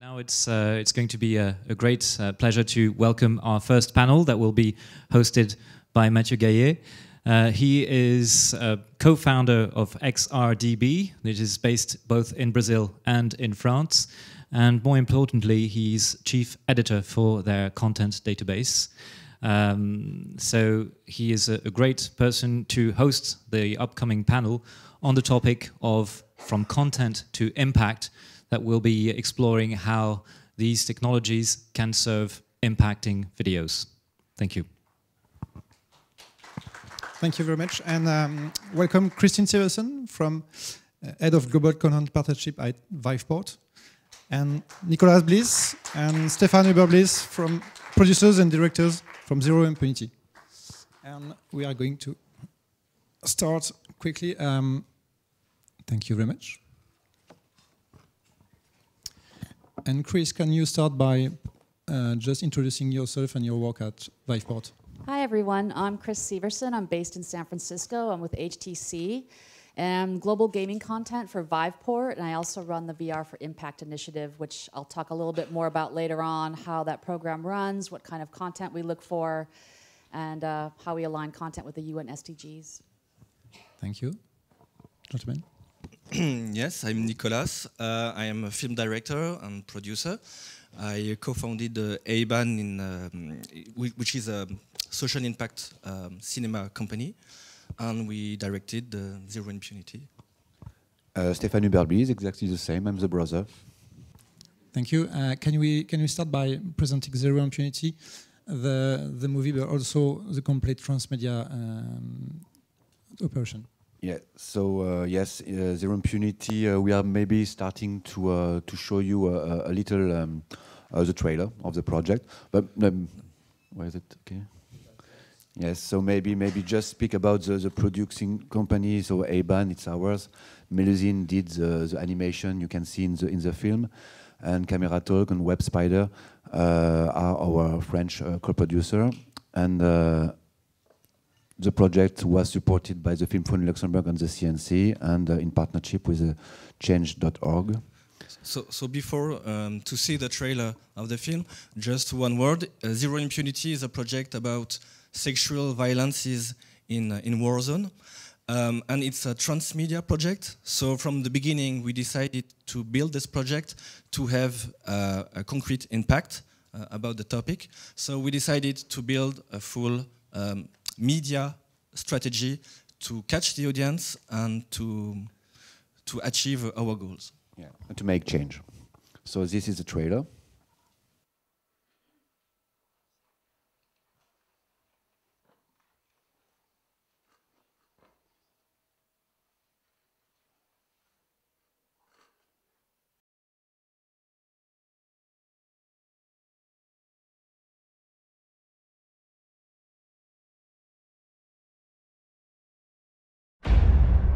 Now it's going to be a great pleasure to welcome our first panel that will be hosted by Mathieu Gayet. He is a co-founder of XRDB, which is based both in Brazil and in France. And more importantly, he's chief editor for their content database. So he is a great person to host the upcoming panel on the topic of From Content to Impact, that will be exploring how these technologies can serve impacting videos. Thank you. Thank you very much. And welcome Kristine Severson, from Head of Global Content Partnership at Viveport. And Nicolas Blies and Stéphane Hueber-Blies, from producers and directors from Zero Impunity. And we are going to start quickly. Thank you very much. And Chris, can you start by just introducing yourself and your work at Viveport? Hi everyone, I'm Kristine Severson. I'm based in San Francisco. I'm with HTC. And global gaming content for Viveport, and I also run the VR for Impact initiative, which I'll talk a little bit more about later on, how that program runs, what kind of content we look for, and how we align content with the UN SDGs. Thank you. Gentlemen. Yes, I'm Nicolas. I am a film director and producer. I co-founded ABAN, which is a social impact cinema company, and we directed Zero Impunity. Stéphane Hueber-Blies, exactly the same. I'm the brother. Thank you. Can we start by presenting Zero Impunity, the movie, but also the complete transmedia operation? Yeah. So yes, Zero Impunity. We are maybe starting to show you a little the trailer of the project. But where is it? Okay. Yes. So maybe just speak about the producing company. So ABAN, it's ours. Melusine did the animation you can see in the film, and Camera Talk and Web Spider are our French co-producer, and. The project was supported by the Film Fund Luxembourg and the CNC, and in partnership with change.org. So before to see the trailer of the film, just one word. Zero Impunity is a project about sexual violences in war zone. And it's a transmedia project. So from the beginning, we decided to build this project to have a concrete impact about the topic. So we decided to build a full media strategy to catch the audience and to achieve our goals. Yeah, and to make change. So this is the trailer.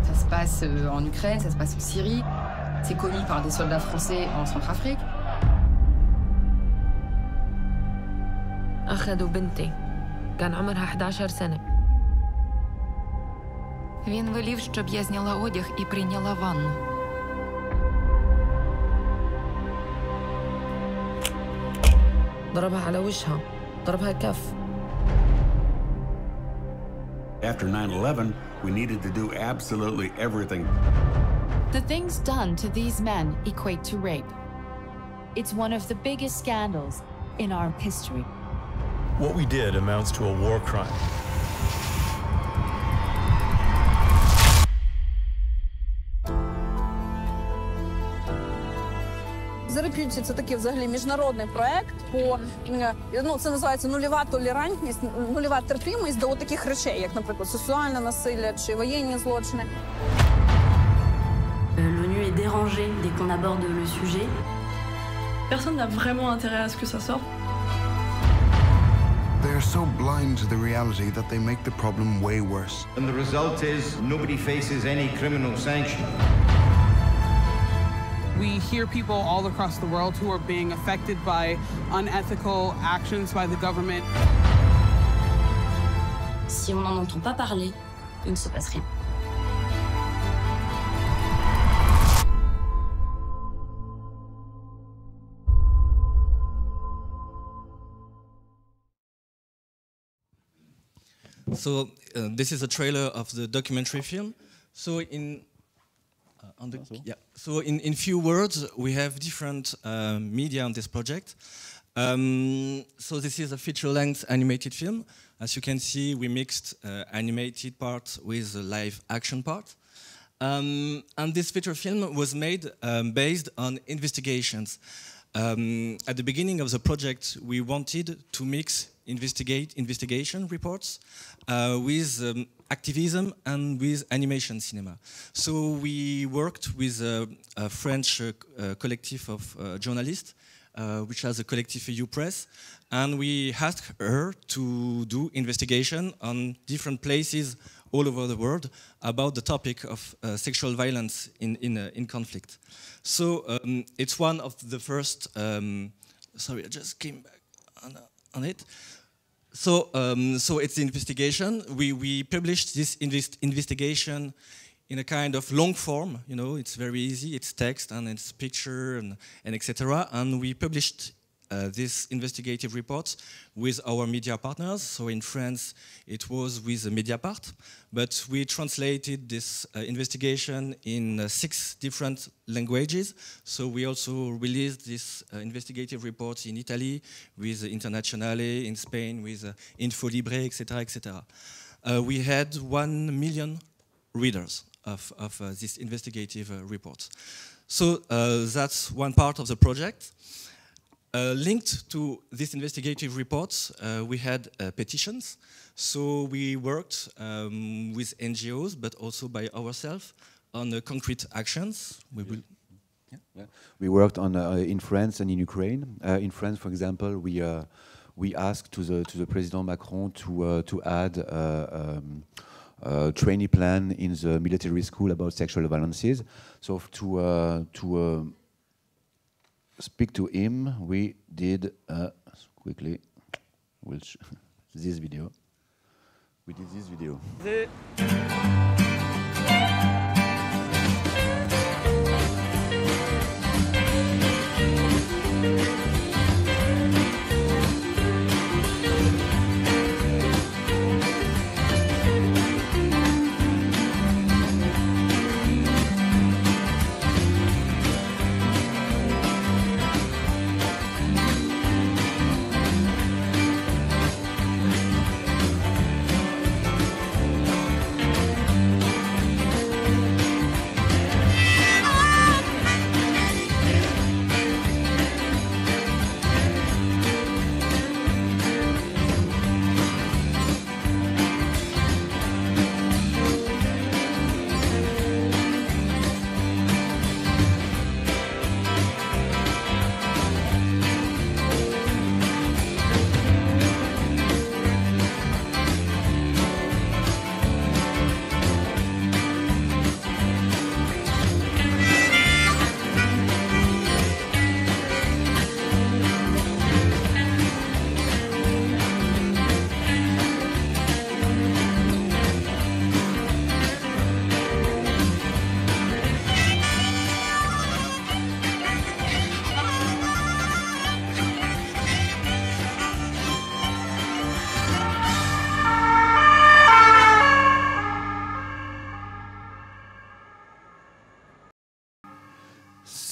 Ça se passe en Ukraine, ça se passe en Syrie. C'est commis par des soldats français en Centrafrique. أخذوا بنتي كان عمرها 11 سنة. Він велів, щоб я зняла одяг і прийняла ванну. ضربها على وجهها، ضربها كف. After 9/11, we needed to do absolutely everything. The things done to these men equate to rape. It's one of the biggest scandals in our history. What we did amounts to a war crime. Зареп'юті – це такий взагалі міжнародний проект по, це називається нульова толерантність, нульова терпимість до таких речей, як, наприклад, сексуальне насилля чи воєнні злочини. L'ONU est dérangée dès qu'on aborde le sujet. Personne n'a vraiment intérêt à ce que ça sorte. They are so blind to the reality that they make the problem way worse. And the result is nobody faces any criminal sanction. We hear people all across the world who are being affected by unethical actions by the government. Si on n'en entend pas parler, il ne se passe rien. So this is a trailer of the documentary film. So in few words, we have different media on this project. So this is a feature-length animated film. As you can see, we mixed animated part with the live action part. And this feature film was made based on investigations. At the beginning of the project, we wanted to mix investigation reports with activism and with animation cinema. So we worked with a French collective of journalists, which has a collective EU Press, and we asked her to do investigation on different places all over the world about the topic of sexual violence in conflict. So it's one of the first. Sorry, I just came back on it. So it's the investigation. We published this investigation in a kind of long form. You know, it's very easy. It's text and it's picture and etc. And we published this investigative report with our media partners. So in France, it was with Mediapart, but we translated this investigation in 6 different languages. So we also released this investigative report in Italy with Internazionale, in Spain with Info Libre, etc., etc. We had 1 million readers of this investigative report. So that's one part of the project. Linked to this investigative reports, we had petitions. So we worked with NGOs, but also by ourselves on concrete actions. We worked on in France and in Ukraine. In France, for example, we asked to the President Macron to add a trainee plan in the military school about sexual violences. So to speak to him, we did quickly. This video. We did this video.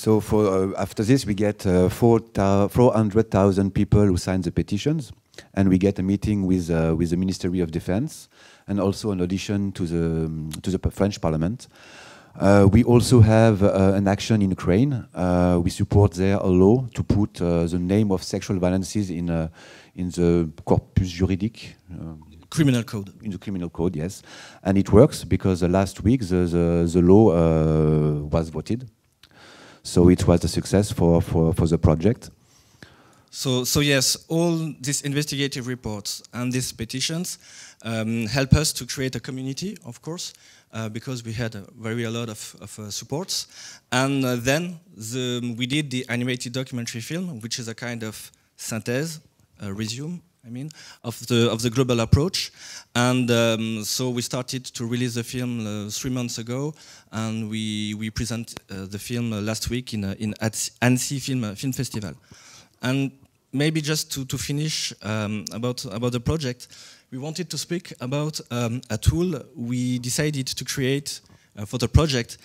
So after this, we get 400,000 people who sign the petitions, and we get a meeting with the Ministry of Defense, and also an audition to the French Parliament. We also have an action in Ukraine. We support there a law to put the name of sexual violences in the corpus juridique. Criminal code. In the criminal code, yes. And it works because last week the law was voted. So it was a success for the project. So yes, all these investigative reports and these petitions help us to create a community, of course, because we had a lot of supports. And then we did the animated documentary film, which is a kind of synthèse, resume, of the global approach. And so we started to release the film 3 months ago, and we present the film last week at Annecy Film Festival. And maybe just to finish about the project, we wanted to speak about a tool we decided to create for the project.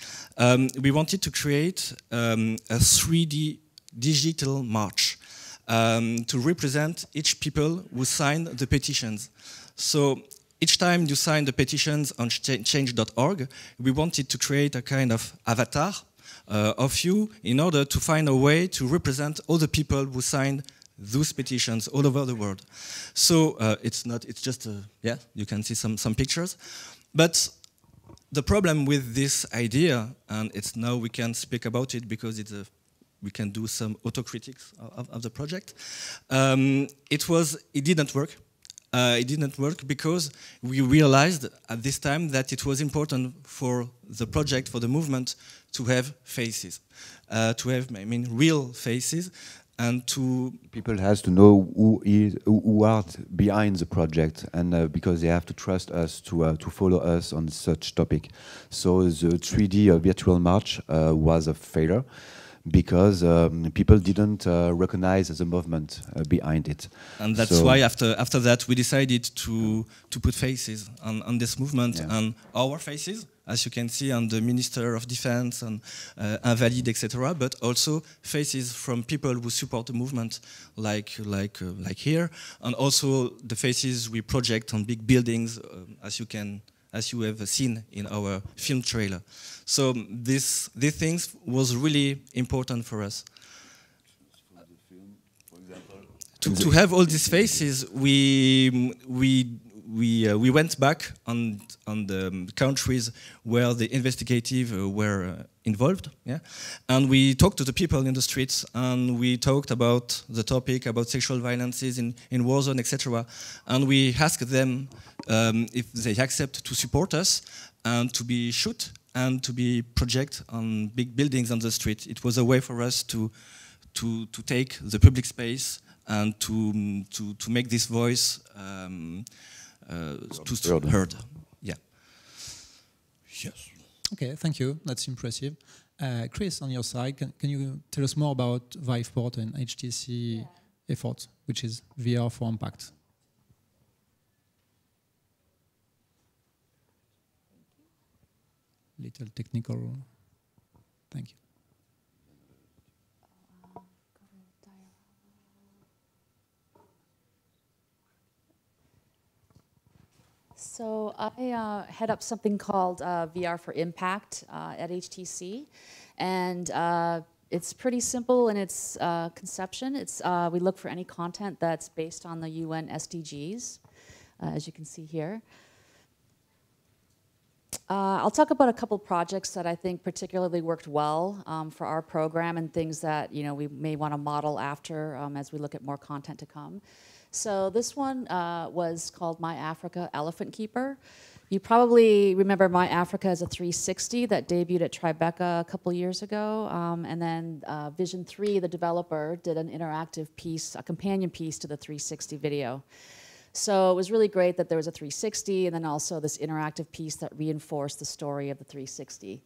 We wanted to create a 3D digital march to represent each people who signed the petitions. So each time you sign the petitions on change.org, we wanted to create a kind of avatar of you in order to find a way to represent all the people who signed those petitions all over the world. So it's just, yeah, you can see some pictures. But the problem with this idea, and it's now we can speak about it because it's we can do some autocritics of the project. It didn't work. It didn't work because we realized at this time that it was important for the project, for the movement, to have faces, to have, I mean, real faces, and to people has to know who are behind the project, and because they have to trust us to follow us on such topic. So the 3D virtual march was a failure, because people didn't recognize the movement behind it. And that's why after that we decided to put faces on this movement, and our faces, as you can see on the Minister of Defense and Invalide, etc., but also faces from people who support the movement, like here, and also the faces we project on big buildings, as you have seen in our film trailer. So these things was really important for us. To have all these faces, we went back on the countries where the investigative were involved, yeah, and we talked to the people in the streets, and we talked about the topic about sexual violences in war zone, etc. And we asked them if they accept to support us and to be shoot and to be project on big buildings on the street. It was a way for us to take the public space and to make this voice heard. Yeah. Yes. Okay, thank you. That's impressive. Chris, on your side, can you tell us more about Viveport and HTC effort, which is VR for Impact? Little technical. Thank you. So I head up something called VR for Impact at HTC, and it's pretty simple in its conception. We look for any content that's based on the UN SDGs, as you can see here. I'll talk about a couple projects that I think particularly worked well for our program, and things that we may want to model after as we look at more content to come. So this one was called My Africa Elephant Keeper. You probably remember My Africa as a 360 that debuted at Tribeca a couple years ago, and then Vision 3, the developer, did an interactive piece, a companion piece to the 360 video. So it was really great that there was a 360 and then also this interactive piece that reinforced the story of the 360.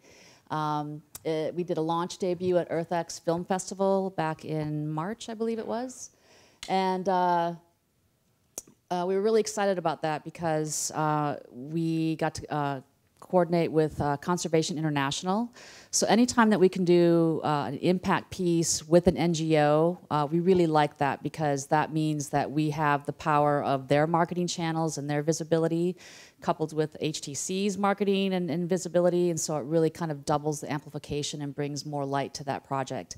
We did a launch debut at EarthX Film Festival back in March, I believe it was. And we were really excited about that because we got to coordinate with Conservation International. So anytime that we can do an impact piece with an NGO, we really like that, because that means that we have the power of their marketing channels and their visibility coupled with HTC's marketing and visibility, and so it really kind of doubles the amplification and brings more light to that project.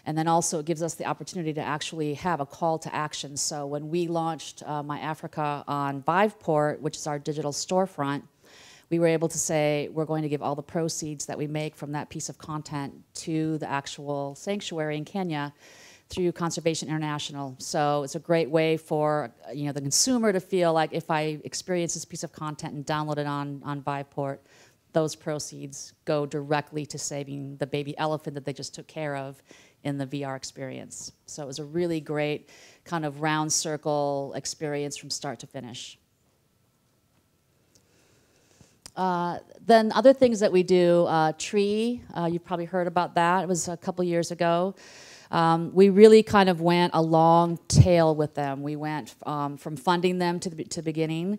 And then also it gives us the opportunity to actually have a call to action. So when we launched My Africa on Viveport, which is our digital storefront, we were able to say we're going to give all the proceeds that we make from that piece of content to the actual sanctuary in Kenya through Conservation International. So it's a great way for the consumer to feel like, if I experience this piece of content and download it on Viveport, those proceeds go directly to saving the baby elephant that they just took care of in the VR experience. So it was a really great kind of round circle experience from start to finish. Then other things that we do, Tree, you've probably heard about that. It was a couple years ago. We really kind of went a long tail with them. We went from funding them to the beginning,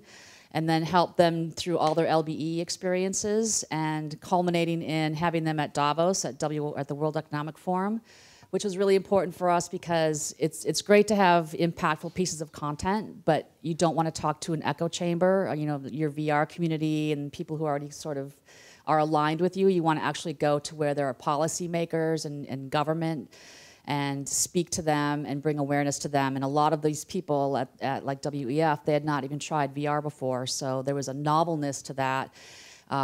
and then helped them through all their LBE experiences, and culminating in having them at Davos at the World Economic Forum, which was really important for us because it's great to have impactful pieces of content, but you don't want to talk to an echo chamber, you know, your VR community and people who already sort of are aligned with you. You want to actually go to where there are policymakers and government, and speak to them and bring awareness to them. And a lot of these people at like WEF, they had not even tried VR before, so there was a novelness to that.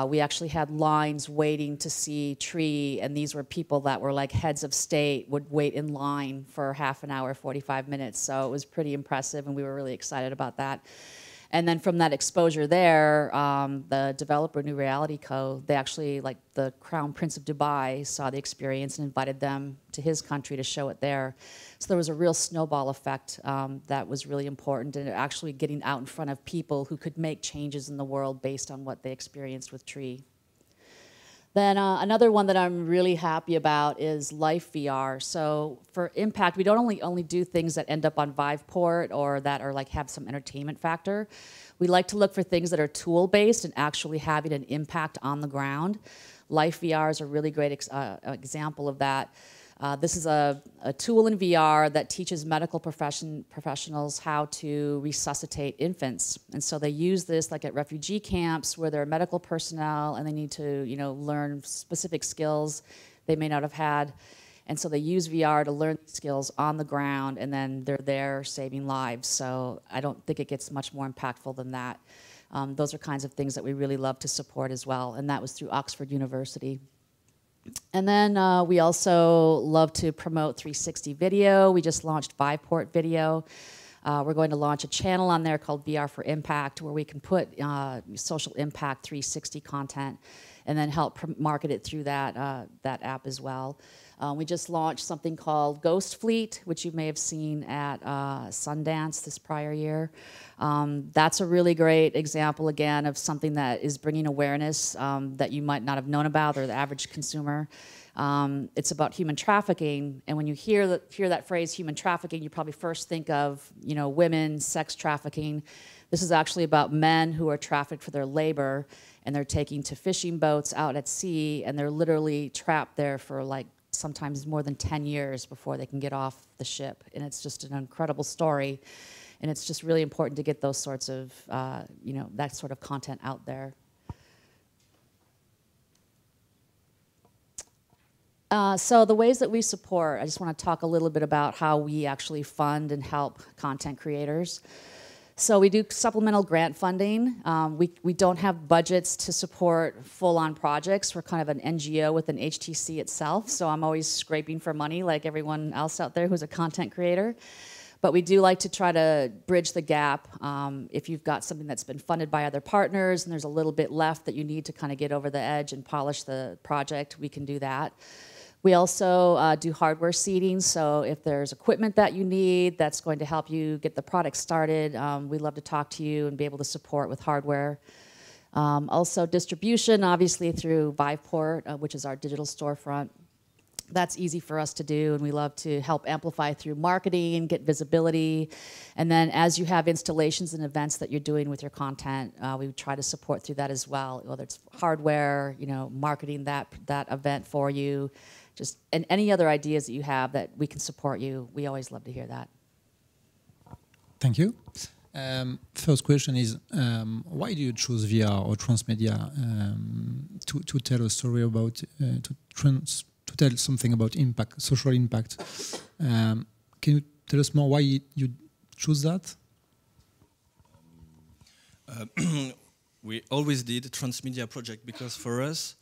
We actually had lines waiting to see Tree, and these were people that were like heads of state, would wait in line for half an hour, 45 minutes. So it was pretty impressive, and we were really excited about that. And then from that exposure there, the developer, New Reality Co., they actually, like the Crown Prince of Dubai, saw the experience and invited them to his country to show it there. So there was a real snowball effect that was really important, and actually getting out in front of people who could make changes in the world based on what they experienced with Tree. Then another one that I'm really happy about is Life VR. So for Impact, we don't only do things that end up on Viveport or that are like have some entertainment factor. We like to look for things that are tool-based and actually having an impact on the ground. Life VR is a really great example of that. This is a tool in VR that teaches medical professionals how to resuscitate infants. And so they use this like at refugee camps where there are medical personnel and they need to, you know, learn specific skills they may not have had. And so they use VR to learn skills on the ground, and then they're there saving lives. So I don't think it gets much more impactful than that. Those are kinds of things that we really love to support as well. And that was through Oxford University. And then we also love to promote 360 video. We just launched Viveport Video. We're going to launch a channel on there called VR for Impact, where we can put social impact 360 content and then help market it through that, that app as well. We just launched something called Ghost Fleet, which you may have seen at Sundance this prior year. That's a really great example, again, of something that is bringing awareness that you might not have known about, or the average consumer. It's about human trafficking, and when you hear that phrase, human trafficking, you probably first think of, you know, women, sex trafficking. This is actually about men who are trafficked for their labor, and they're taken to fishing boats out at sea, and they're literally trapped there for like sometimes more than 10 years before they can get off the ship. And it's just an incredible story. And it's just really important to get those sorts of, you know, that sort of content out there. So the ways that we support, I just want to talk a little bit about how we actually fund and help content creators. So we do supplemental grant funding. We don't have budgets to support full-on projects. We're kind of an NGO within HTC itself, so I'm always scraping for money like everyone else out there who's a content creator. But we do like to try to bridge the gap. If you've got something that's been funded by other partners and there's a little bit left that you need to kind of get over the edge and polish the project, we can do that. We also do hardware seeding, so if there's equipment that you need that's going to help you get the product started, we'd love to talk to you and be able to support with hardware. Also distribution, obviously through Viveport, which is our digital storefront. That's easy for us to do, and we love to help amplify through marketing, get visibility. And then as you have installations and events that you're doing with your content, we try to support through that as well, whether it's hardware, you know, marketing that event for you, just and any other ideas that you have that we can support you. We always love to hear that. Thank you. First question is, why do you choose VR or Transmedia to tell a story about, to tell something about impact, social impact? Can you tell us more why you choose that? We always did Transmedia Project because for us,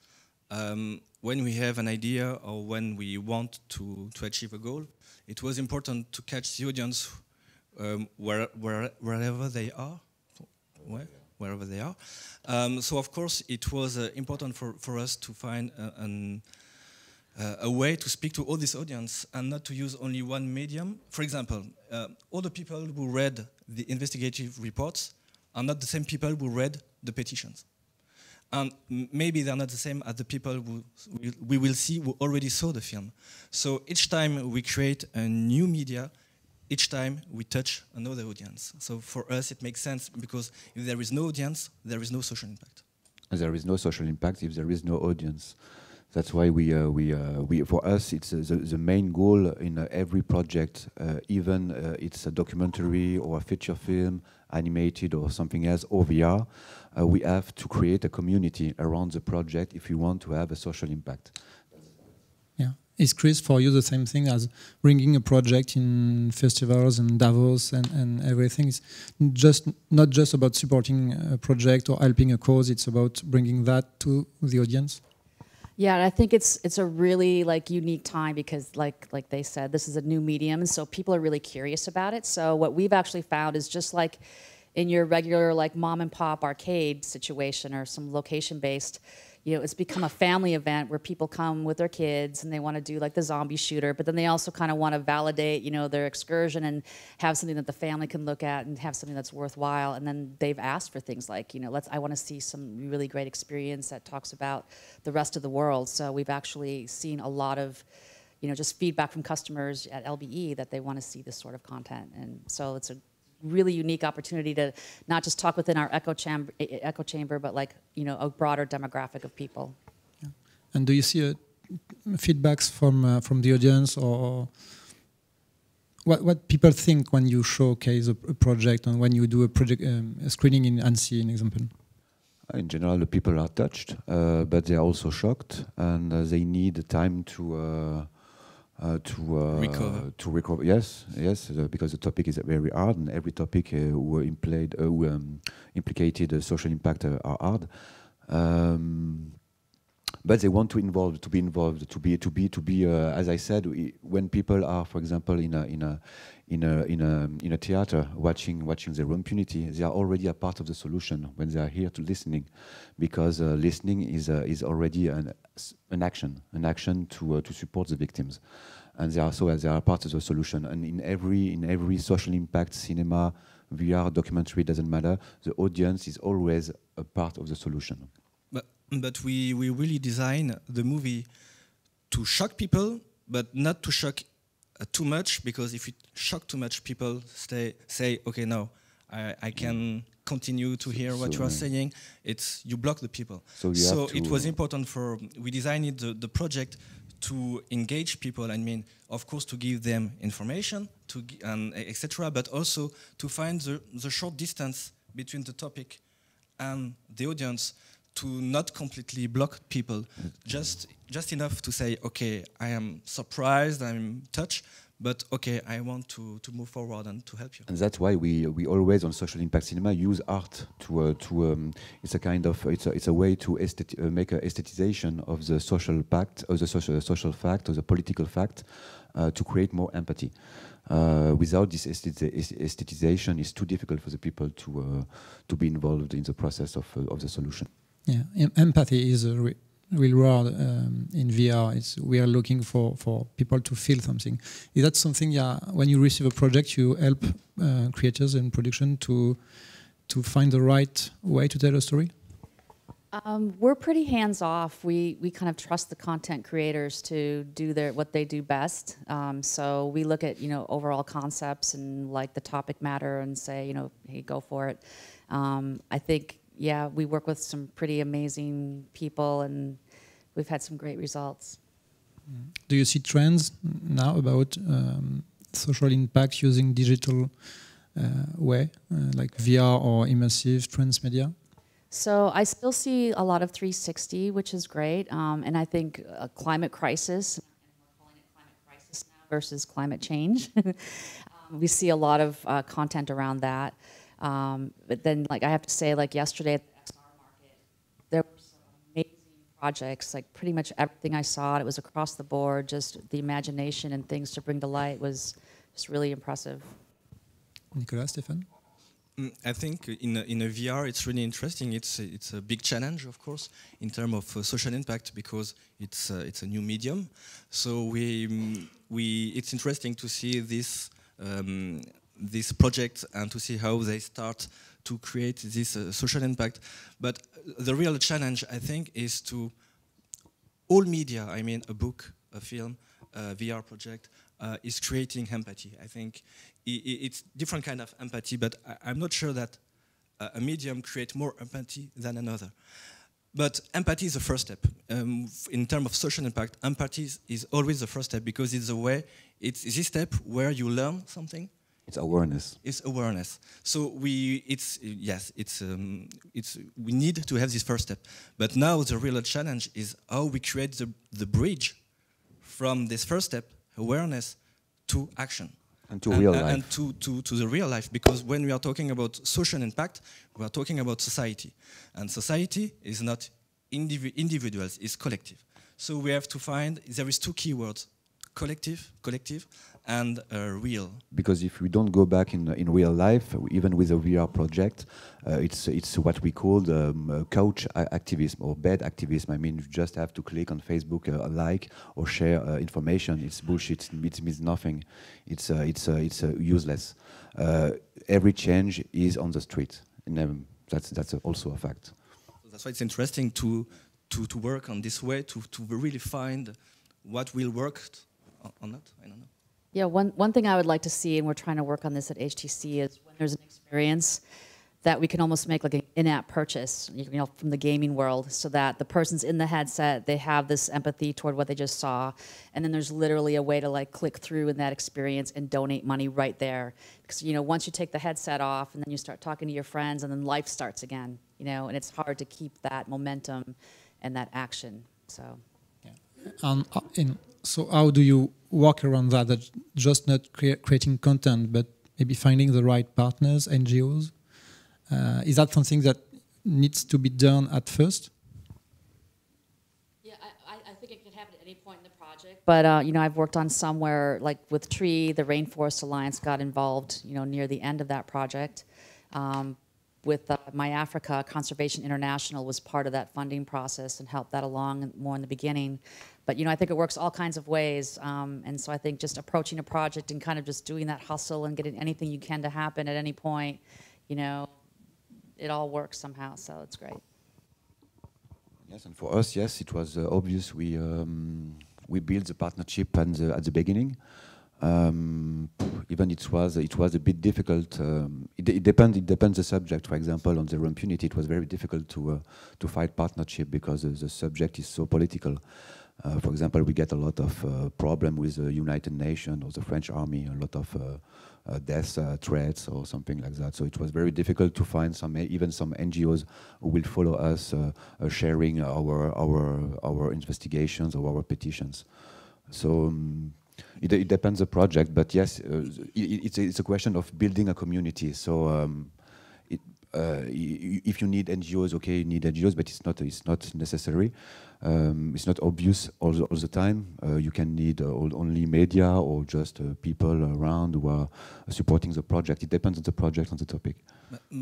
when we have an idea or when we want to achieve a goal, it was important to catch the audience wherever they are. Wherever they are. So of course it was important for us to find a way to speak to all this audience and not to use only one medium. For example, all the people who read the investigative reports are not the same people who read the petitions. and maybe they're not the same as the people we will see who already saw the film. So each time we create a new media, each time we touch another audience. So for us it makes sense, because if there is no audience, there is no social impact. There is no social impact if there is no audience. That's why we for us it's the main goal in every project, even it's a documentary or a feature film, animated or something else, or VR. We have to create a community around the project if we want to have a social impact. Yeah, is Chris for you the same thing as bringing a project in festivals and Davos and everything? It's not just about supporting a project or helping a cause. It's about bringing that to the audience. Yeah, and I think it's a really unique time, because like they said, this is a new medium, and so people are really curious about it. So what we've actually found is, just like in your regular mom and pop arcade situation or some location based, it's become a family event where people come with their kids and they want to do the zombie shooter, but then they also kind of want to validate, their excursion and have something that the family can look at and have something that's worthwhile. And then they've asked for things like, I want to see some really great experience that talks about the rest of the world. So we've actually seen a lot of, just feedback from customers at LBE that they want to see this sort of content. And so it's a really unique opportunity to not just talk within our echo chamber, but a broader demographic of people. Yeah. And do you see feedbacks from the audience, or what people think when you showcase a project and when you do a screening in Annecy, an example? In general, the people are touched, but they are also shocked, and they need time to recover. Yes, because the topic is very hard, and every topic who implicated social impact are hard. But they want to be involved, to be. As I said, when people are, for example, in a theater watching Zero Impunity, they are already a part of the solution when they are here to listening, because listening is already an action to support the victims, and they are part of the solution. And in every social impact cinema, VR, documentary, doesn't matter, the audience is always a part of the solution. But we really design the movie to shock people, but not to shock too much, because if it shock too much, people say, okay, no, I can continue to hear what you are saying. You block the people. So it was important we designed the project to engage people. I mean, of course, to give them information, etc., but also to find the short distance between the topic and the audience, to not completely block people, just enough to say, okay, I am surprised, I'm touched, but okay, I want to move forward and to help you. And that's why we always on social impact cinema use art it's a kind of it's a way to make an aesthetization of the social fact, of the social fact, of the political fact, to create more empathy. Without this aesthetization, it's too difficult for the people to be involved in the process of the solution. Yeah, empathy is a real word in VR. We are looking for people to feel something. Is that something, when you receive a project, you help creators in production to find the right way to tell a story? We're pretty hands-off. We kind of trust the content creators to do what they do best. So we look at overall concepts and the topic matter and say hey, go for it. I think we work with some pretty amazing people, and we've had some great results. Do you see trends now about social impact using digital way, like VR or immersive transmedia? So I still see a lot of 360, which is great, and I think climate crisis, and we're calling it climate crisis now versus climate change. We see a lot of content around that. But then, I have to say, yesterday at the XR market, there were some amazing projects. Pretty much everything I saw, it was across the board. Just the imagination and things to bring to light was just really impressive. Nicolas, Stéphane? I think in a VR, it's really interesting. It's a big challenge, of course, in terms of social impact, because it's a new medium. So it's interesting to see this. this project and to see how they start to create this social impact. But the real challenge, I think, is to all media, I mean a book, a film, a VR project, is creating empathy. I think it's different kind of empathy, but I'm not sure that a medium creates more empathy than another. But empathy is the first step. In terms of social impact, empathy is always the first step because it's the way, it's this step where you learn something. It's awareness. It's awareness. So we need to have this first step. But now the real challenge is how we create the bridge from this first step, awareness, to action. And to real life. And to the real life. Because when we are talking about social impact, we are talking about society. And society is not individuals, it's collective. So we have to find, there is two keywords, collective, and real. Because if we don't go back in real life, even with a VR project, it's what we call couch activism or bed activism. I mean, you just have to click on Facebook, like or share information. It's bullshit. It means nothing. It's useless. Every change is on the street, and that's also a fact. So that's why it's interesting to work on this way to really find what will work on that. I don't know. Yeah, one thing I would like to see, and we're trying to work on this at HTC, is when there's an experience that we can almost make like an in-app purchase, from the gaming world, so that the person's in the headset, they have this empathy toward what they just saw, and then there's literally a way to like click through in that experience and donate money right there. Because once you take the headset off, and then you start talking to your friends, and then life starts again, and it's hard to keep that momentum and that action. So. So how do you work around that? That just not creating content, but maybe finding the right partners, NGOs? Is that something that needs to be done at first? Yeah, I think it can happen at any point in the project. But I've worked on some where, like with Tree, the Rainforest Alliance got involved, near the end of that project. With My Africa, Conservation International was part of that funding process and helped that along more in the beginning. But I think it works all kinds of ways, and so I think just approaching a project and kind of just doing that hustle and getting anything you can to happen at any point, it all works somehow. So it's great. Yes, and for us, yes, it was obvious. We built the partnership at the beginning. Even it was a bit difficult. It depends the subject. For example, on zero impunity, it was very difficult to find partnership because the subject is so political. For example, we get a lot of problem with the United Nations or the French Army, a lot of death threats or something like that. So it was very difficult to find even some NGOs who will follow us, sharing our investigations or our petitions. So. It depends the project, but yes, it's a question of building a community. So if you need NGOs, okay, you need NGOs, but it's not necessary. It's not obvious all the time. You can need only media or just people around who are supporting the project. It depends on the project, on the topic.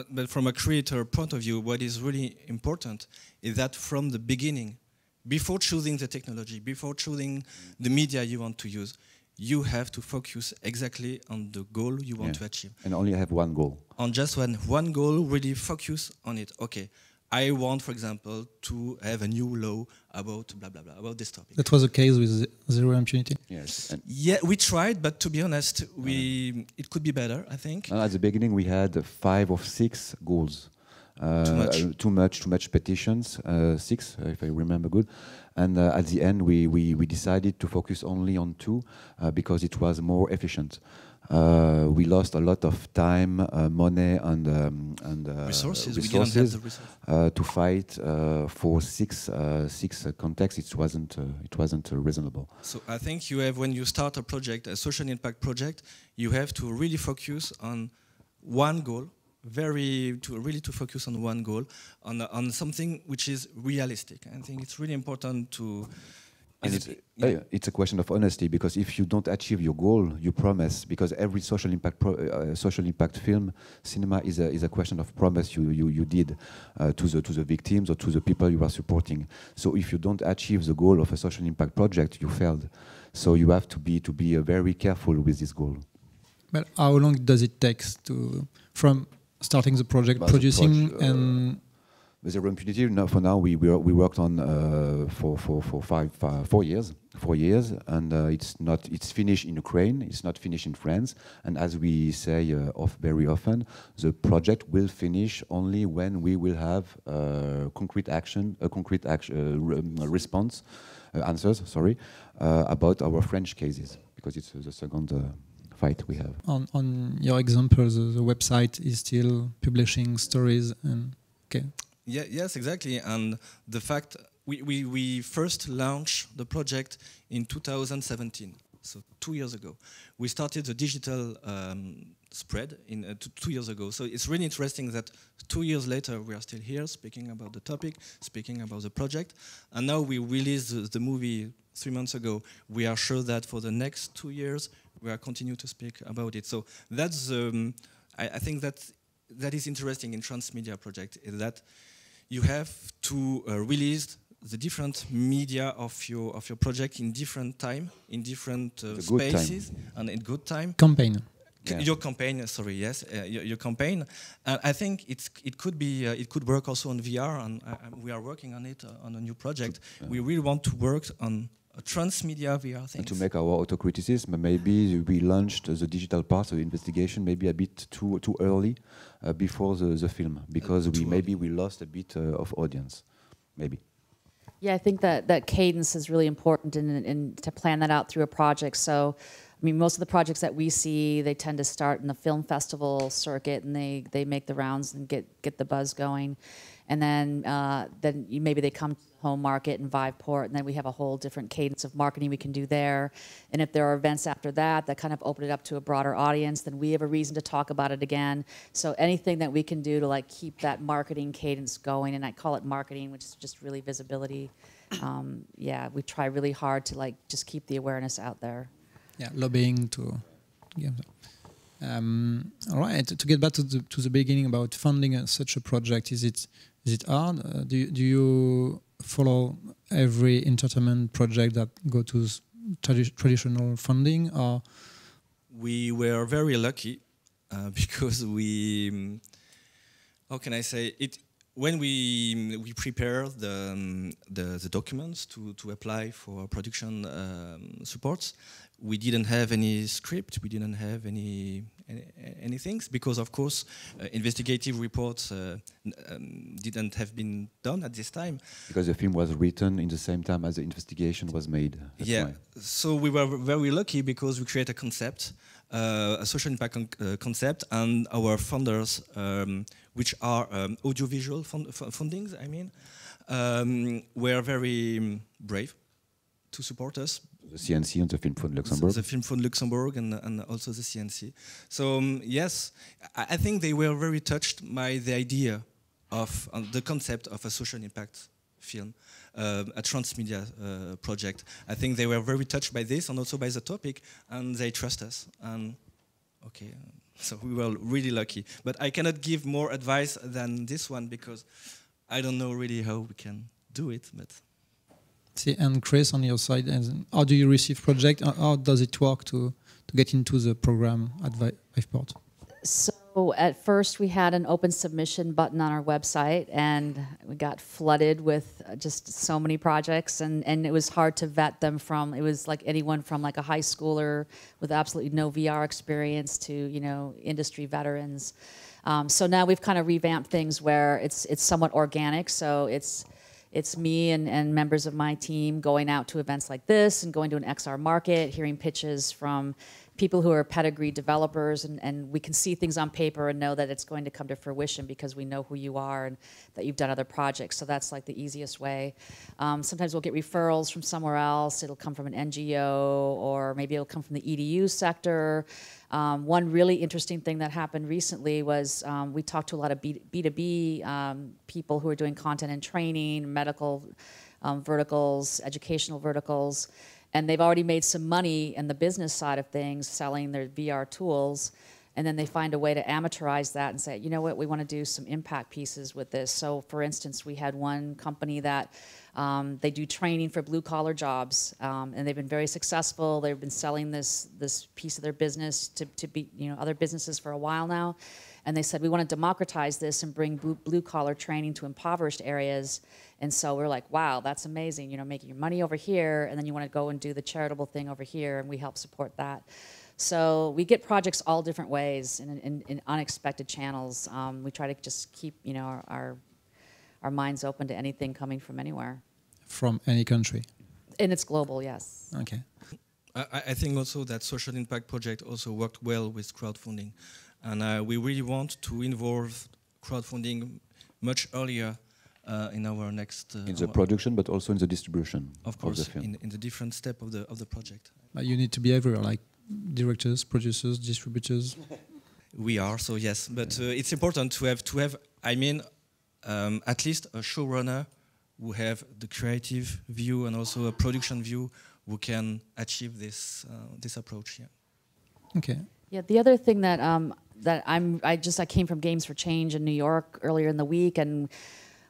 But from a creator point of view, what is really important is that from the beginning, before choosing the technology, before choosing the media you want to use, you have to focus exactly on the goal you want to achieve. And only have one goal. On just one goal, really focus on it. Okay, I want, for example, to have a new law about blah, blah, blah, about this topic. That was the case with zero impunity? Yes. Yeah, we tried, but to be honest, it could be better, I think. At the beginning, we had 5 or 6 goals. Too much petitions, 6 if I remember good, and at the end we decided to focus only on 2 because it was more efficient. We lost a lot of time, money, and resources. We didn't have the resources to fight for 6 contexts. It wasn't reasonable. So I think you have, when you start a project, a social impact project, you have to really focus on one goal. To focus on one goal, on something which is realistic. I think it's really important to. And it's a question of honesty, because if you don't achieve your goal, you promise. Because every social impact film, cinema is a question of promise you did to the victims or to the people you are supporting. So if you don't achieve the goal of a social impact project, you failed. So you have to be very careful with this goal. But how long does it take from starting the project, producing and... With Zero Impunity, for now we worked on for 4 years. 4 years, and it's finished in Ukraine. It's not finished in France. And as we say very often, the project will finish only when we will have concrete response answers. Sorry, about our French cases, because it's the second fight we have. On your example, the website is still publishing stories and okay. Yeah, yes, exactly. And the fact we first launched the project in 2017, so 2 years ago. We started the digital spread in 2 years ago. So it's really interesting that 2 years later we are still here speaking about the topic, speaking about the project. And now we released the movie 3 months ago. We are sure that for the next 2 years we are continue to speak about it. So that's I think that is interesting in Transmedia Project, is that you have to release the different media of your project in different time, in different spaces, and in good time. Campaign. Your campaign, sorry, yes, your campaign. I think it could work also on VR, and we are working on it on a new project. We really want to work on a transmedia VR thing. And to make our autocriticism, maybe we launched the digital part of the investigation maybe a bit too early before the film, because we lost a bit of audience, maybe. Yeah, I think that cadence is really important in to plan that out through a project. So, I mean, most of the projects that we see, they tend to start in the film festival circuit, and they make the rounds and get the buzz going, and then maybe they come to the home market in Viveport, and then we have a whole different cadence of marketing we can do there. And if there are events after that kind of open it up to a broader audience, then we have a reason to talk about it again. So anything that we can do to like keep that marketing cadence going, and I call it marketing, which is just really visibility. Yeah, we try really hard to like just keep the awareness out there. Yeah, lobbying to. Yeah. All right. To get back to the beginning about funding such a project, is it hard? Do you follow every entertainment project that go to traditional funding, or? We were very lucky because we. How can I say it? When we prepare the documents to apply for production supports, we didn't have any script, we didn't have any things, because of course investigative reports didn't have been done at this time. Because the film was written in the same time as the investigation was made. That's why. So we were very lucky because we created a concept, a social impact concept, and our funders, which are audiovisual fundings, I mean, were very brave to support us. The CNC and the Film Fund Luxembourg. The Film Fund Luxembourg and also the CNC. So yes, I think they were very touched by the idea of the concept of a social impact film, a transmedia project. I think they were very touched by this and also by the topic, and they trust us. And okay, so we were really lucky. But I cannot give more advice than this one because I don't know really how we can do it. But. See, and Chris, on your side, how do you receive project? How does it work to get into the program at Viveport? So at first we had an open submission button on our website, and we got flooded with just so many projects, and it was hard to vet them from. It was like anyone from like a high schooler with absolutely no VR experience to, you know, industry veterans. So now we've kind of revamped things where it's somewhat organic. So it's me and members of my team going out to events like this and going to an XR market, hearing pitches from people who are pedigree developers, and we can see things on paper and know that it's going to come to fruition because we know who you are and that you've done other projects. So that's like the easiest way. Sometimes we'll get referrals from somewhere else. It'll come from an NGO, or maybe it'll come from the EDU sector. One really interesting thing that happened recently was we talked to a lot of B2B people who are doing content and training, medical verticals, educational verticals, and they've already made some money in the business side of things, selling their VR tools. and then they find a way to amateurize that and say, you know what, we want to do some impact pieces with this. So for instance, we had one company that they do training for blue-collar jobs, and they've been very successful. They've been selling this piece of their business to be, other businesses for a while now. And they said, we want to democratize this and bring blue-collar training to impoverished areas. And so we're like, wow, that's amazing, making your money over here, and then you want to go and do the charitable thing over here, and we help support that. So we get projects all different ways in unexpected channels. We try to just keep, our minds open to anything coming from anywhere. From any country? And it's global, yes. Okay. I think also that social impact project also worked well with crowdfunding. And we really want to involve crowdfunding much earlier in our next... in the production, but also in the distribution of course, the film. In the different step of the project. But you need to be everywhere, like directors, producers, distributors. We are, so yes. But it's important to have at least a showrunner who have the creative view and also a production view who can achieve this approach. Yeah. Okay. Yeah. The other thing that I came from Games for Change in New York earlier in the week, and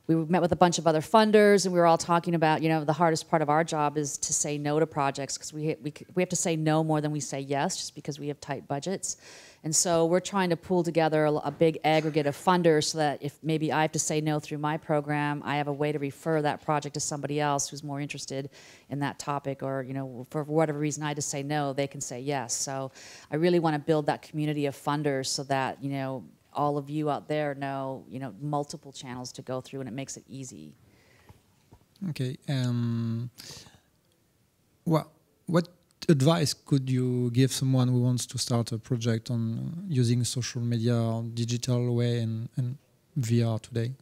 we met with a bunch of other funders, and we were all talking about, the hardest part of our job is to say no to projects, because we have to say no more than we say yes, just because we have tight budgets. And so we're trying to pull together a big aggregate of funders so that if maybe I have to say no through my program, I have a way to refer that project to somebody else who's more interested in that topic, or, for whatever reason I had to say no, they can say yes. So I really want to build that community of funders so that, all of you out there know, multiple channels to go through, and it makes it easy. Okay. What advice could you give someone who wants to start a project on using social media or digital way and VR today?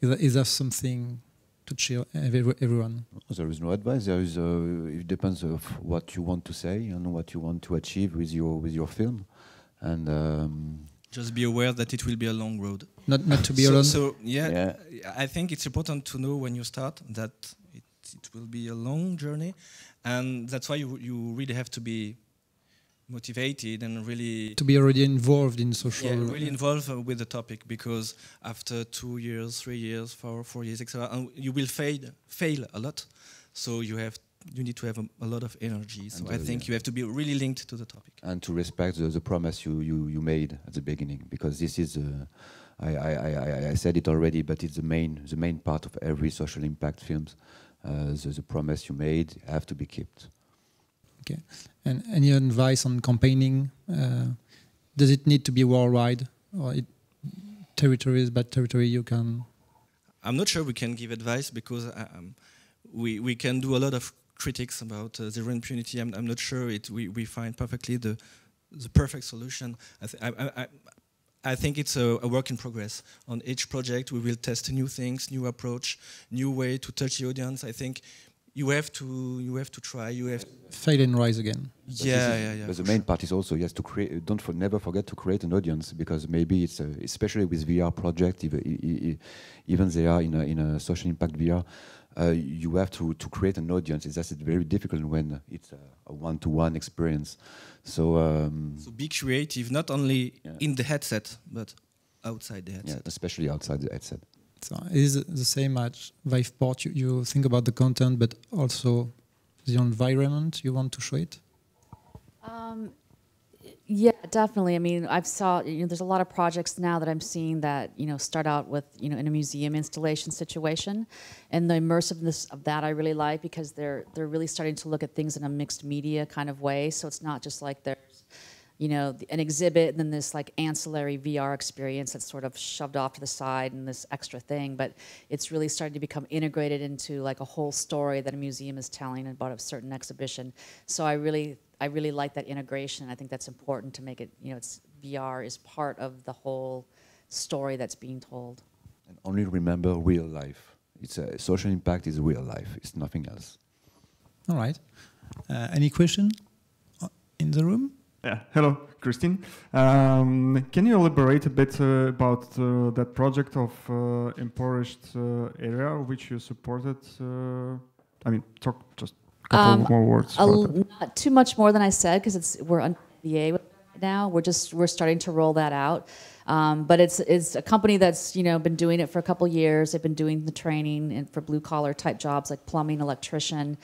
Is there something to cheer everyone? There is no advice. There is. It depends of what you want to say and what you want to achieve with your film, and. Just be aware that it will be a long road. Not to be alone. So yeah, I think it's important to know when you start that it will be a long journey, and that's why you really have to be motivated and really to be already involved in social. Yeah, really involved with the topic, because after 2 years, 3 years, 4 years, etc., and you will fail a lot. So you need to have a lot of energy. So I think you have to be really linked to the topic. And to respect the promise you made at the beginning, because this is, I said it already, but it's the main part of every social impact films. The promise you made have to be kept. Okay. And any advice on campaigning? Does it need to be worldwide, or territories by territory you can? I'm not sure we can give advice, because we can do a lot of critics about zero impunity. I'm not sure we find perfectly the perfect solution. I think it's a work in progress. On each project, we will test new things, new approach, new way to touch the audience. I think you have to try. You have fail and rise again. Yeah. But the main part is also to create. Never forget to create an audience, because maybe it's especially with VR project, even they are in a social impact VR. You have to create an audience. It's very difficult when it's a one-to-one experience. So be creative, not only in the headset, but outside the headset. Yeah, especially outside the headset. So it is the same at Viveport. You think about the content, but also the environment you want to show it? Yeah, definitely. I mean, there's a lot of projects now that I'm seeing that, start out with, in a museum installation situation. And the immersiveness of that I really like, because they're really starting to look at things in a mixed media kind of way. So it's not just like there's, an exhibit and then this like ancillary VR experience that's sort of shoved off to the side and this extra thing. But it's really starting to become integrated into like a whole story that a museum is telling about a certain exhibition. So I really like that integration. I think that's important to make it, VR is part of the whole story that's being told. And only remember real life. It's social impact is real life. It's nothing else. All right. Any question in the room? Yeah. Hello, Kristine. Can you elaborate a bit about that project of impoverished area which you supported? Talk just couple more words. Not too much more than I said, because we're under NDA with them now. We're starting to roll that out. But it's a company that's been doing it for a couple years. They've been doing the training and for blue collar type jobs like plumbing, electrician,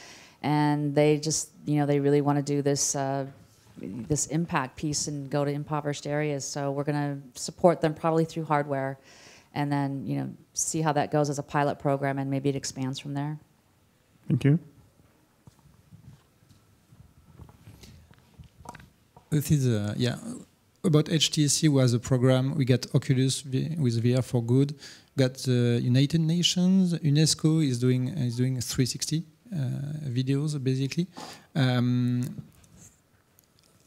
and they just they really want to do this this impact piece and go to impoverished areas. So we're going to support them probably through hardware, and then see how that goes as a pilot program, and maybe it expands from there. Thank you. This is about HTC was a program. We got Oculus with VR for Good. Got the United Nations. UNESCO is doing 360 videos basically.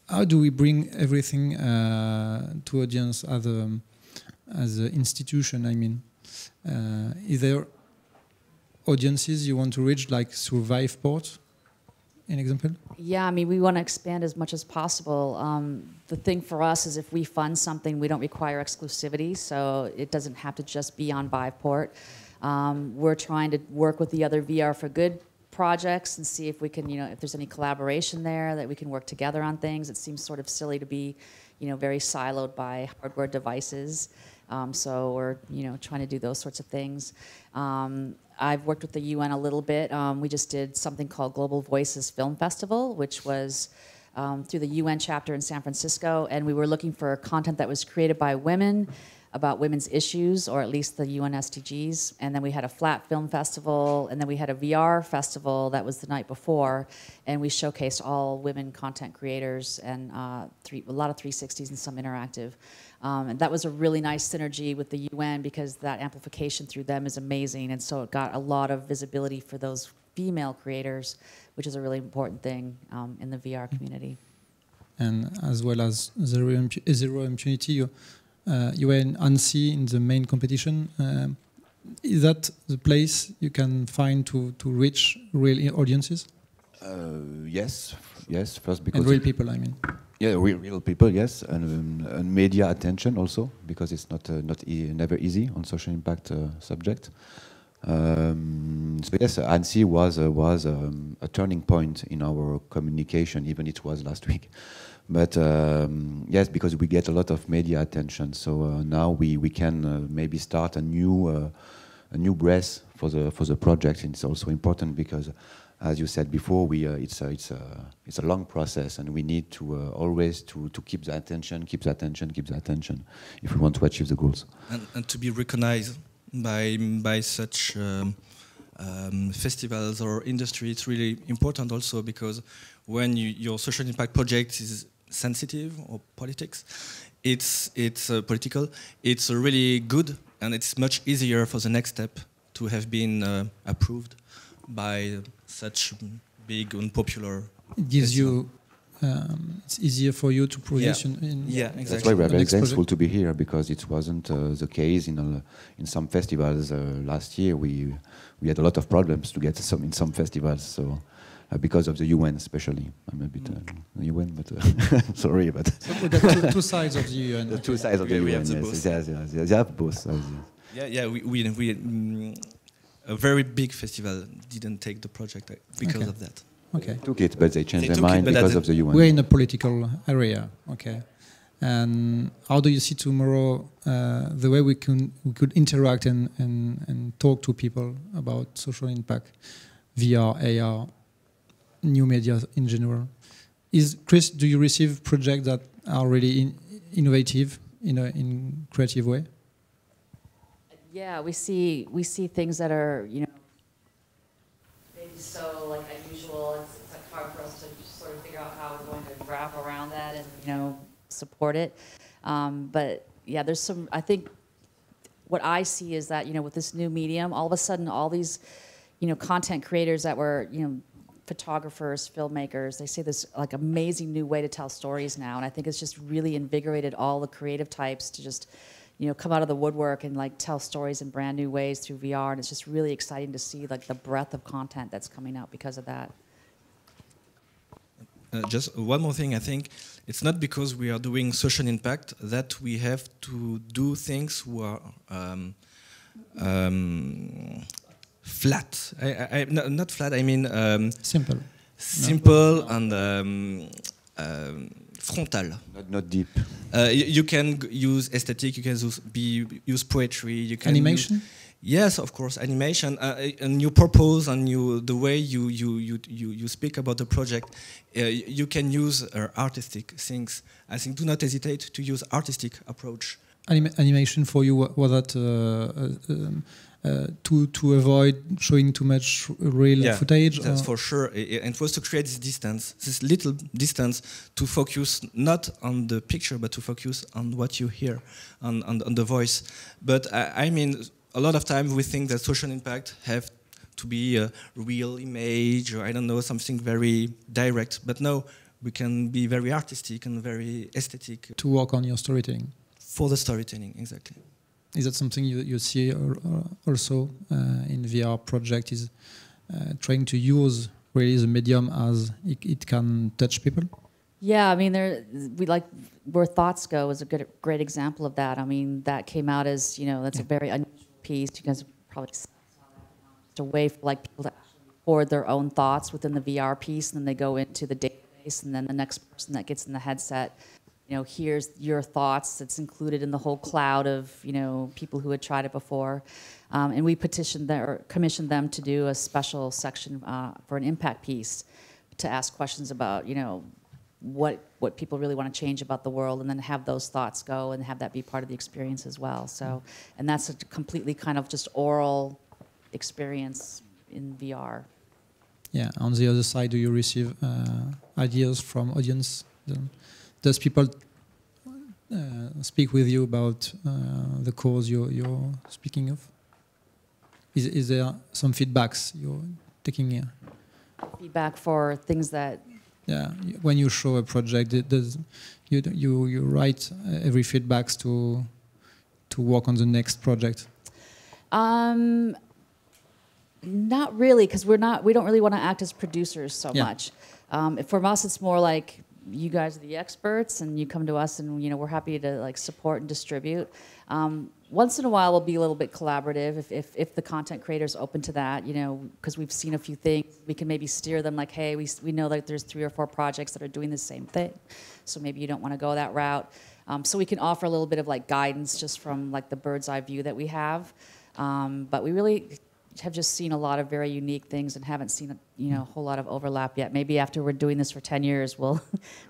How do we bring everything to audience as an institution? I mean, is there audiences you want to reach, like through Viveport, an example? Yeah, I mean, we want to expand as much as possible. The thing for us is if we fund something, we don't require exclusivity, so it doesn't have to just be on Viveport. We're trying to work with the other VR for Good projects and see if we can, if there's any collaboration there, that we can work together on things. It seems sort of silly to be, very siloed by hardware devices. So we're, trying to do those sorts of things. I've worked with the UN a little bit. We just did something called Global Voices Film Festival, which was through the UN chapter in San Francisco, and we were looking for content that was created by women about women's issues, or at least the UN SDGs. And then we had a flat film festival, and then we had a VR festival that was the night before, and we showcased all women content creators and a lot of 360s and some interactive. And that was a really nice synergy with the UN because that amplification through them is amazing, and so it got a lot of visibility for those female creators, which is a really important thing in the VR community. And as well as Zero Impunity, you were in Annecy in the main competition. Is that the place you can find to reach real audiences? Yes. First because and real people, I mean. Yeah, real people, yes, and media attention also, because it's never easy on social impact subject. So yes, Annecy was a turning point in our communication, even it was last week. But yes, because we get a lot of media attention, so now we can maybe start a new breath for the project. And it's also important because, as you said before, it's a long process, and we need to always to keep the attention if we want to achieve the goals. And to be recognized by such festivals or industry, it's really important also, because when your social impact project is sensitive or politics, it's political, it's really good, and it's much easier for the next step to have been approved by such big unpopular. It gives you, it's easier for you to progress. Yeah, exactly. That's why we're very thankful to be here, because it wasn't the case in some festivals last year. We had a lot of problems to get in some festivals. So. Because of the UN, especially. I'm a bit UN, but sorry, but so the two sides of the UN. The two sides of the UN. Yes, they have both sides. Yeah. We a very big festival didn't take the project because of that. Okay. They took it, but they changed their mind because of the UN. We're in a political area. Okay. And how do you see tomorrow the way we could interact and talk to people about social impact, VR, AR? New media in general. Chris, do you receive projects that are really innovative in creative way? Yeah, we see things that are maybe so like unusual. It's like hard for us to sort of figure out how we're going to wrap around that and support it. But yeah, there's some. I think what I see is that with this new medium, all of a sudden all these content creators that were photographers, filmmakers, they say this like amazing new way to tell stories now, and I think it's just really invigorated all the creative types to just come out of the woodwork and like tell stories in brand new ways through VR, and it's just really exciting to see like the breadth of content that's coming out because of that. Just one more thing, I think it's not because we are doing social impact that we have to do things who are flat. Not flat. I mean simple. Simple and frontal. Not deep. You can use aesthetic. You can use poetry. You can animation. Yes, of course, animation, and your purpose and the way you speak about the project. You can use artistic things. I think do not hesitate to use artistic approach. Animation for you was that to avoid showing too much real footage? That's for sure. And it was to create this distance, this little distance, to focus not on the picture, but to focus on what you hear, on the voice. But I mean, a lot of times we think that social impact have to be a real image, or I don't know, something very direct. But no, we can be very artistic and very aesthetic. To work on your storytelling. For the storytelling, exactly. Is that something you see also in VR project, is trying to use really the medium as it can touch people? Yeah, I mean, where thoughts go is a great example of that. I mean, that came out as, that's a very unusual piece. You guys probably saw that. It's a way for people to record their own thoughts within the VR piece, and then they go into the database, and then the next person that gets in the headset, here's your thoughts. That's included in the whole cloud of, people who had tried it before. And we commissioned them to do a special section for an impact piece to ask questions about, what people really want to change about the world, and then have those thoughts go and have that be part of the experience as well. So, and that's a completely kind of just oral experience in VR. Yeah, on the other side, do you receive ideas from audience? Does people speak with you about the cause you're speaking of? Is there some feedbacks you're taking here? Feedback for things that... Yeah, when you show a project, you write every feedbacks to work on the next project? Not really, because we don't really want to act as producers so much. For us, it's more like, you guys are the experts, and you come to us, and we're happy to support and distribute. Once in a while, we'll be a little bit collaborative if the content creator's open to that. Because we've seen a few things, we can maybe steer them like, hey, we know that there's 3 or 4 projects that are doing the same thing, so maybe you don't want to go that route. So we can offer a little bit of guidance just from the bird's eye view that we have. But we really have just seen a lot of very unique things and haven't seen a whole lot of overlap yet. Maybe after we're doing this for 10 years, we'll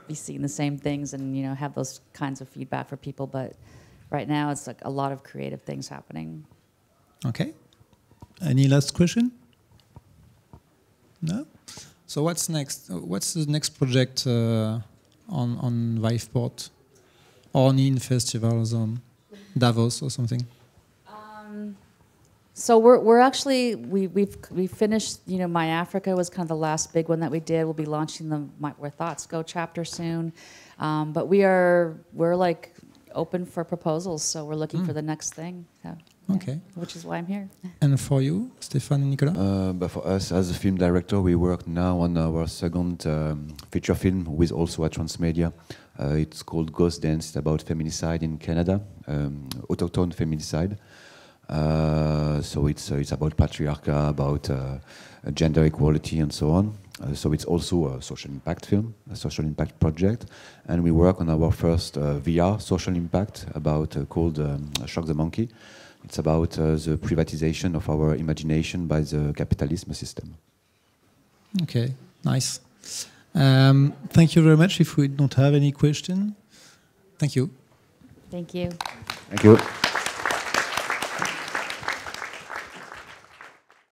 be seeing the same things and have those kinds of feedback for people. But right now, it's a lot of creative things happening. Okay. Any last question? No. So what's next? What's the next project on Viveport, or in festivals on Davos or something? So we're actually we finished. My Africa was kind of the last big one that we did. We'll be launching the Where Thoughts Go chapter soon, but we're open for proposals. So we're looking for the next thing. So, okay. Which is why I'm here. And for you, Stéphane and Nicolas? But for us, as a film director, we work now on our second feature film with also at Transmedia. It's called Ghost Dance. It's about feminicide in Canada, autochtone feminicide. So it's about patriarchy, about gender equality, and so on. So it's also a social impact film, a social impact project, and we work on our first VR social impact called Shock the Monkey. It's about the privatization of our imagination by the capitalism system. Okay, nice. Thank you very much. If we don't have any question, thank you. Thank you. Thank you.